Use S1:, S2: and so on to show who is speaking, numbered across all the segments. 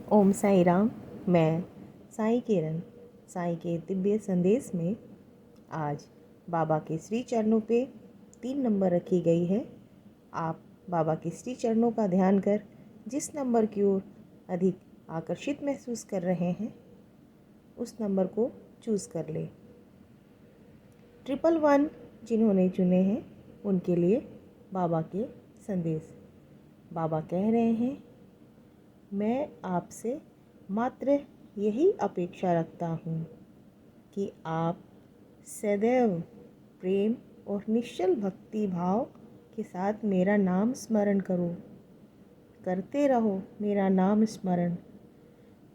S1: ओम साई राम। मैं साई किरण। साई के दिव्य संदेश में आज बाबा के श्री चरणों पे 3 नंबर रखी गई है। आप बाबा के श्री चरणों का ध्यान कर जिस नंबर की ओर अधिक आकर्षित महसूस कर रहे हैं उस नंबर को चूज़ कर ले। 111 जिन्होंने चुने हैं उनके लिए बाबा के संदेश। बाबा कह रहे हैं, मैं आपसे मात्र यही अपेक्षा रखता हूँ कि आप सदैव प्रेम और निश्चल भक्ति भाव के साथ मेरा नाम स्मरण करते रहो मेरा नाम स्मरण।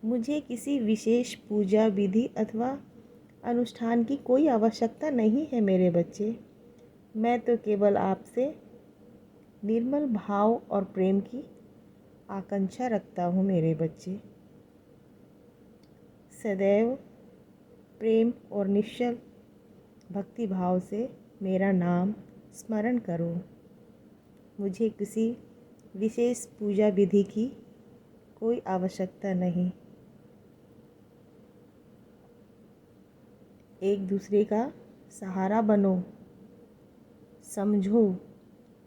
S1: मुझे किसी विशेष पूजा विधि अथवा अनुष्ठान की कोई आवश्यकता नहीं है मेरे बच्चे। मैं तो केवल आपसे निर्मल भाव और प्रेम की आकांक्षा रखता हूँ मेरे बच्चे। सदैव प्रेम और निश्चल भक्ति भाव से मेरा नाम स्मरण करो। मुझे किसी विशेष पूजा विधि की कोई आवश्यकता नहीं। एक दूसरे का सहारा बनो, समझो,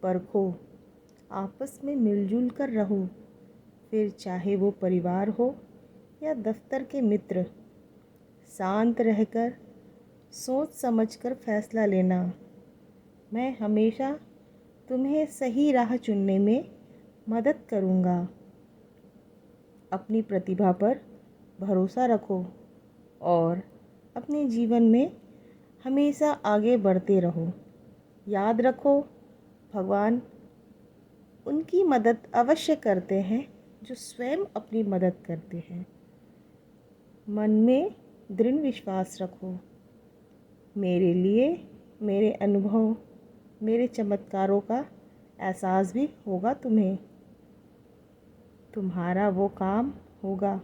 S1: परखो, आपस में मिलजुल कर रहो। फिर चाहे वो परिवार हो या दफ्तर के मित्र, शांत रहकर सोच समझकर फैसला लेना। मैं हमेशा तुम्हें सही राह चुनने में मदद करूँगा। अपनी प्रतिभा पर भरोसा रखो और अपने जीवन में हमेशा आगे बढ़ते रहो। याद रखो, भगवान उनकी मदद अवश्य करते हैं जो स्वयं अपनी मदद करते हैं। मन में दृढ़ विश्वास रखो। मेरे लिए मेरे अनुभव, मेरे चमत्कारों का एहसास भी होगा तुम्हें। तुम्हारा वो काम होगा।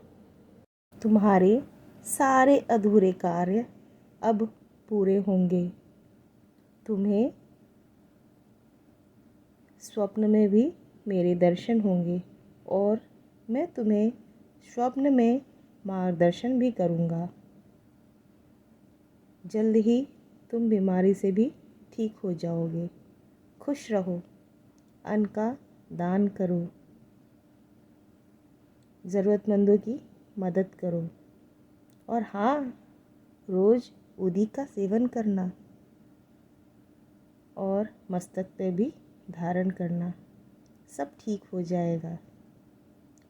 S1: तुम्हारे सारे अधूरे कार्य अब पूरे होंगे। तुम्हें स्वप्न में भी मेरे दर्शन होंगे और मैं तुम्हें स्वप्न में मार्गदर्शन भी करूँगा। जल्द ही तुम बीमारी से भी ठीक हो जाओगे। खुश रहो, अन्न का दान करो, ज़रूरतमंदों की मदद करो और हाँ, रोज़ उदी का सेवन करना और मस्तक पे भी धारण करना। सब ठीक हो जाएगा।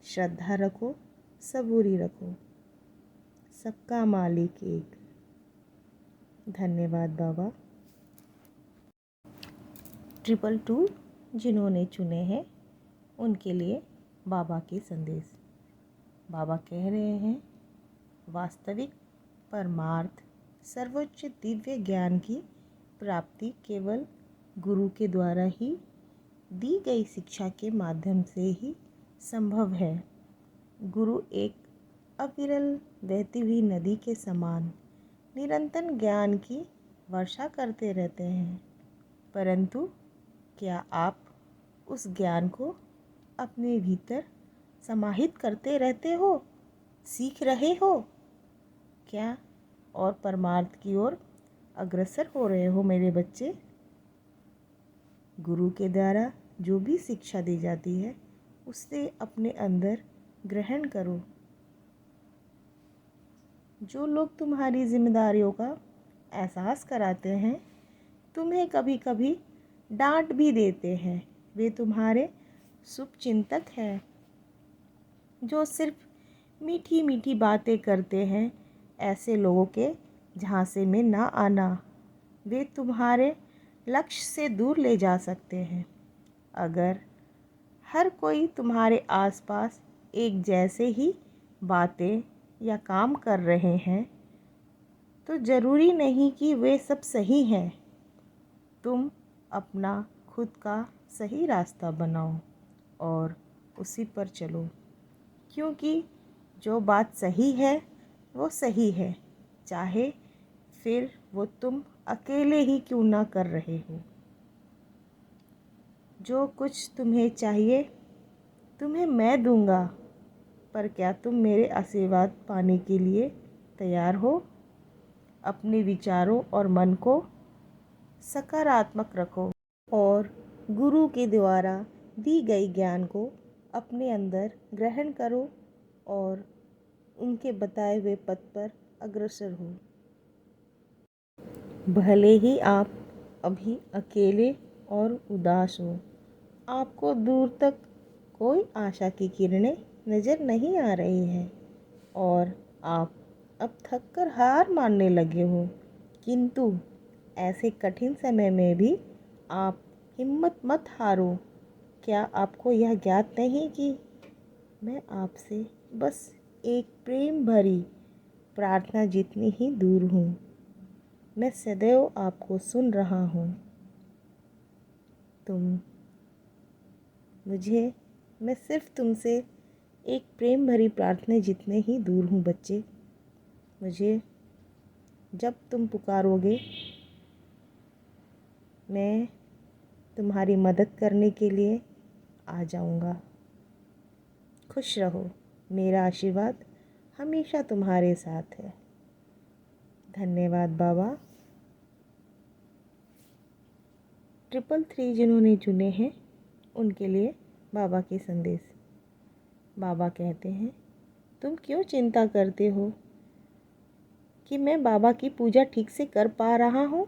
S1: श्रद्धा रखो, सबूरी रखो। सबका मालिक एक। धन्यवाद बाबा। 222 जिन्होंने चुने हैं उनके लिए बाबा के संदेश। बाबा कह रहे हैं, वास्तविक परमार्थ सर्वोच्च दिव्य ज्ञान की प्राप्ति केवल गुरु के द्वारा ही दी गई शिक्षा के माध्यम से ही संभव है। गुरु एक अविरल बहती हुई नदी के समान निरंतर ज्ञान की वर्षा करते रहते हैं, परंतु क्या आप उस ज्ञान को अपने भीतर समाहित करते रहते हो, सीख रहे हो क्या और परमार्थ की ओर अग्रसर हो रहे हो मेरे बच्चे? गुरु के द्वारा जो भी शिक्षा दी जाती है उससे अपने अंदर ग्रहण करो। जो लोग तुम्हारी जिम्मेदारियों का एहसास कराते हैं, तुम्हें कभी कभी डांट भी देते हैं, वे तुम्हारे शुभचिंतक हैं। जो सिर्फ मीठी मीठी बातें करते हैं, ऐसे लोगों के झांसे में ना आना। वे तुम्हारे लक्ष्य से दूर ले जा सकते हैं। अगर हर कोई तुम्हारे आसपास एक जैसे ही बातें या काम कर रहे हैं तो ज़रूरी नहीं कि वे सब सही हैं। तुम अपना खुद का सही रास्ता बनाओ और उसी पर चलो, क्योंकि जो बात सही है वो सही है, चाहे फिर वो तुम अकेले ही क्यों ना कर रहे हो। जो कुछ तुम्हें चाहिए तुम्हें मैं दूंगा। पर क्या तुम मेरे आशीर्वाद पाने के लिए तैयार हो? अपने विचारों और मन को सकारात्मक रखो और गुरु के द्वारा दी गई ज्ञान को अपने अंदर ग्रहण करो और उनके बताए हुए पथ पर अग्रसर हो। भले ही आप अभी अकेले और उदास हो, आपको दूर तक कोई आशा की किरणें नज़र नहीं आ रही हैं और आप अब थक कर हार मानने लगे हो, किंतु ऐसे कठिन समय में भी आप हिम्मत मत हारो। क्या आपको यह ज्ञात नहीं कि मैं आपसे बस एक प्रेम भरी प्रार्थना जितनी ही दूर हूँ। मैं सदैव आपको सुन रहा हूँ। मैं सिर्फ तुमसे एक प्रेम भरी प्रार्थना जितने ही दूर हूँ बच्चे। मुझे जब तुम पुकारोगे मैं तुम्हारी मदद करने के लिए आ जाऊँगा। खुश रहो, मेरा आशीर्वाद हमेशा तुम्हारे साथ है। धन्यवाद बाबा। 333 जिन्होंने चुने हैं उनके लिए बाबा के संदेश। बाबा कहते हैं, तुम क्यों चिंता करते हो कि मैं बाबा की पूजा ठीक से कर पा रहा हूँ?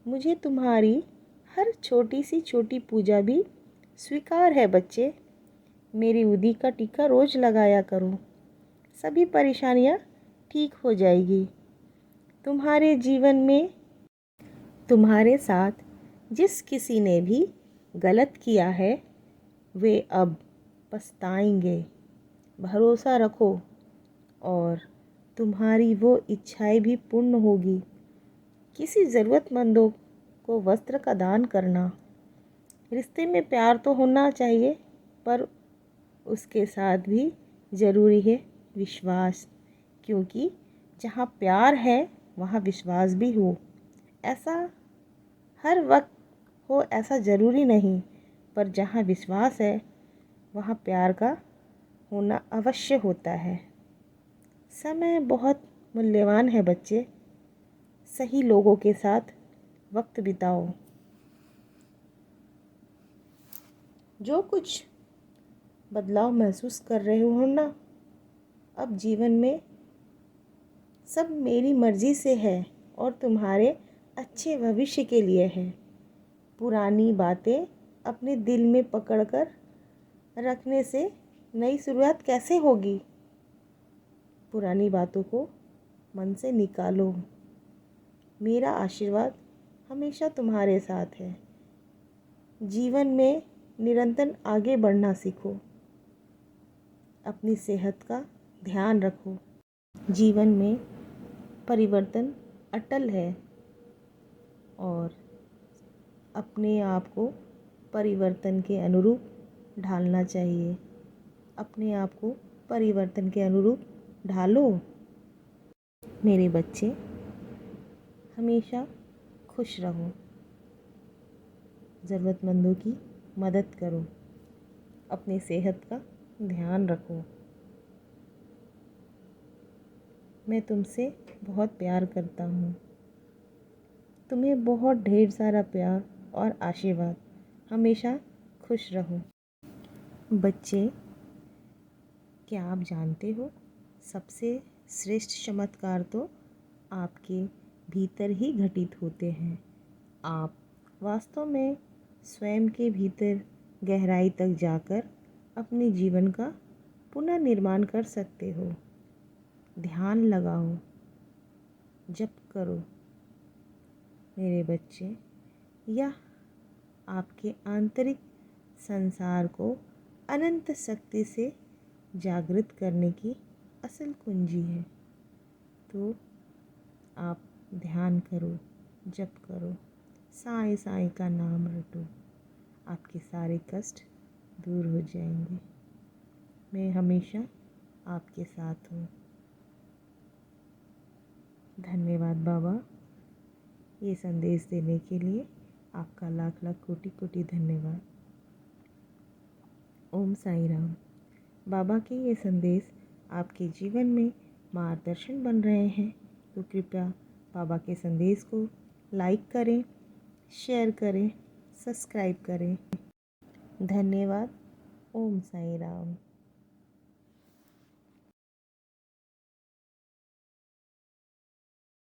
S1: मुझे तुम्हारी हर छोटी सी छोटी पूजा भी स्वीकार है बच्चे। मेरी उदी का टीका रोज़ लगाया करो, सभी परेशानियाँ ठीक हो जाएगी। तुम्हारे जीवन में तुम्हारे साथ जिस किसी ने भी गलत किया है वे अब पछताएंगे। भरोसा रखो और तुम्हारी वो इच्छाएं भी पूर्ण होगी। किसी ज़रूरतमंदों को वस्त्र का दान करना। रिश्ते में प्यार तो होना चाहिए, पर उसके साथ भी ज़रूरी है विश्वास, क्योंकि जहाँ प्यार है वहाँ विश्वास भी हो। ऐसा हर वक्त हो ऐसा ज़रूरी नहीं, पर जहाँ विश्वास है वहाँ प्यार का होना अवश्य होता है। समय बहुत मूल्यवान है बच्चे, सही लोगों के साथ वक्त बिताओ। जो कुछ बदलाव महसूस कर रहे हो ना, अब जीवन में सब मेरी मर्ज़ी से है और तुम्हारे अच्छे भविष्य के लिए है। पुरानी बातें अपने दिल में पकड़कर रखने से नई शुरुआत कैसे होगी? पुरानी बातों को मन से निकालो। मेरा आशीर्वाद हमेशा तुम्हारे साथ है। जीवन में निरंतर आगे बढ़ना सीखो। अपनी सेहत का ध्यान रखो। जीवन में परिवर्तन अटल है और अपने आप को परिवर्तन के अनुरूप ढालना चाहिए। अपने आप को परिवर्तन के अनुरूप ढालो। मेरे बच्चे हमेशा खुश रहो, ज़रूरतमंदों की मदद करो, अपनी सेहत का ध्यान रखो। मैं तुमसे बहुत प्यार करता हूँ। तुम्हें बहुत ढेर सारा प्यार और आशीर्वाद। हमेशा खुश रहो। बच्चे, क्या आप जानते हो सबसे श्रेष्ठ चमत्कार तो आपके भीतर ही घटित होते हैं। आप वास्तव में स्वयं के भीतर गहराई तक जाकर अपने जीवन का पुनर्निर्माण कर सकते हो। ध्यान लगाओ, जप करो मेरे बच्चे। यह आपके आंतरिक संसार को अनंत शक्ति से जागृत करने की असल कुंजी है। तो आप ध्यान करो, जप करो, साईं साईं का नाम रटो, आपके सारे कष्ट दूर हो जाएंगे। मैं हमेशा आपके साथ हूँ। धन्यवाद बाबा, ये संदेश देने के लिए आपका लाख लाख कोटि कोटि धन्यवाद। ओम साईं राम। बाबा के ये संदेश आपके जीवन में मार्गदर्शन बन रहे हैं तो कृपया बाबा के संदेश को लाइक करें, शेयर करें, सब्सक्राइब करें। धन्यवाद। ओम साई राम।